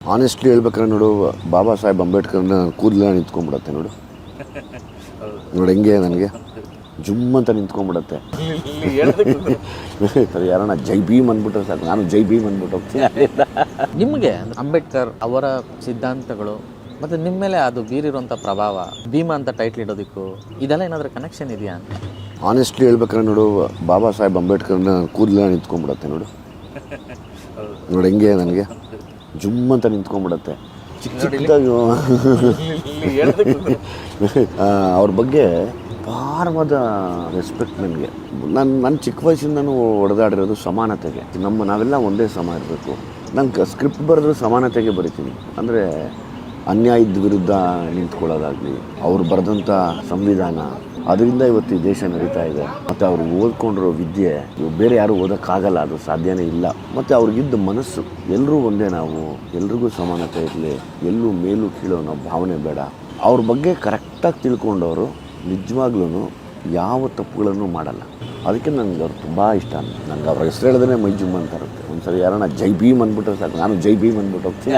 Honestly ಹೇಳ್ಬೇಕಾದ್ರೆ ನೋಡು, ಬಾಬಾ ಸಾಹೇಬ್ ಅಂಬೇಡ್ಕರ್ನ ಕೂದಲ ನಿಂತ್ಕೊಂಡ್ಬಿಡತ್ತೆ ನೋಡು. ನೋಡಿ ಹೆಂಗೆ ನನಗೆ ಜುಮ್ ಅಂತ ನಿಂತ್ಕೊಂಡ್ಬಿಡತ್ತೆ. ಸರಿ, ಯಾರನ್ನ ಜೈ ಭೀಮ್ ಅಂದ್ಬಿಟ್ರೆ ಸಾಕು, ನಾನು ಜೈ ಭೀಮ್ ಅಂದ್ಬಿಟ್ಟು ಹೋಗ್ತೀನಿ. ನಿಮಗೆ ಅಂಬೇಡ್ಕರ್ ಅವರ ಸಿದ್ಧಾಂತಗಳು ಮತ್ತು ನಿಮ್ಮ ಮೇಲೆ ಅದು ಬೀರಿರುವಂಥ ಪ್ರಭಾವ, ಭೀಮ ಅಂತ ಟೈಟ್ಲ್ ಇಡೋದಕ್ಕೂ ಇದೆಲ್ಲ ಏನಾದರೂ ಕನೆಕ್ಷನ್ ಇದೆಯಾ ಅಂತ? ಆನೆಸ್ಟ್ಲಿ ಹೇಳ್ಬೇಕಾದ್ರೆ ನೋಡು, ಬಾಬಾ ಸಾಹೇಬ್ ಅಂಬೇಡ್ಕರ್ನ ಕೂದಲ ನಿಂತ್ಕೊಂಡ್ಬಿಡತ್ತೆ ನೋಡು. ನೋಡಿ ಹೆಂಗೆ ನನಗೆ ಜುಮ್ ಅಂತ ನಿಂತ್ಕೊಂಡ್ಬಿಡತ್ತೆ. ಚಿಕ್ಕದಾಗಿ ಅವ್ರ ಬಗ್ಗೆ ಅಪಾರವಾದ ರೆಸ್ಪೆಕ್ಟ್ ನನಗೆ. ನನ್ನ ಚಿಕ್ಕ ವಯಸ್ಸಿಂದನೂ ಹೊಡೆದಾಡಿರೋದು ಸಮಾನತೆಗೆ. ನಾವೆಲ್ಲ ಒಂದೇ ಸಮ ಇರಬೇಕು. ನಂಗೆ ಸ್ಕ್ರಿಪ್ಟ್ ಬರೆದ್ರು ಸಮಾನತೆಗೆ ಬರಿತೀನಿ. ಅಂದರೆ ಅನ್ಯಾಯದ ವಿರುದ್ಧ ನಿಂತ್ಕೊಳ್ಳೋದಾಗಲಿ, ಅವ್ರು ಬರೆದಂಥ ಸಂವಿಧಾನ, ಅದರಿಂದ ಇವತ್ತು ಈ ದೇಶ ನಡೀತಾ ಇದೆ. ಮತ್ತು ಅವ್ರು ಓದ್ಕೊಂಡಿರೋ ವಿದ್ಯೆ ಬೇರೆ ಯಾರು ಓದೋಕ್ಕಾಗಲ್ಲ, ಅದು ಸಾಧ್ಯನೇ ಇಲ್ಲ. ಮತ್ತು ಅವ್ರಿಗಿದ್ದ ಮನಸ್ಸು, ಎಲ್ಲರೂ ಒಂದೇ, ನಾವು ಎಲ್ರಿಗೂ ಸಮಾನತೆ ಇರಲಿ, ಎಲ್ಲೂ ಮೇಲೂ ಕೀಳೋ ನಾವು ಭಾವನೆ ಬೇಡ. ಅವ್ರ ಬಗ್ಗೆ ಕರೆಕ್ಟಾಗಿ ತಿಳ್ಕೊಂಡವರು ನಿಜವಾಗ್ಲೂ ಯಾವ ತಪ್ಪುಗಳನ್ನು ಮಾಡಲ್ಲ. ಅದಕ್ಕೆ ನನಗೆ ಅವ್ರು ತುಂಬ ಇಷ್ಟ. ನನಗೆ ಅವ್ರ ಹೆಸರು ಹೇಳಿದ್ರೆ ಮೈ ಜುಮ್ ಅಂತ ಇರುತ್ತೆ. ಒಂದ್ಸರಿ ಯಾರನ್ನ ಜೈ ಭೀಮ್ ಅಂದ್ಬಿಟ್ರೆ ಸಾಕು, ನಾನು ಜೈ ಭೀಮ್ ಅಂದ್ಬಿಟ್ಟು ಹೋಗ್ತೀನಿ.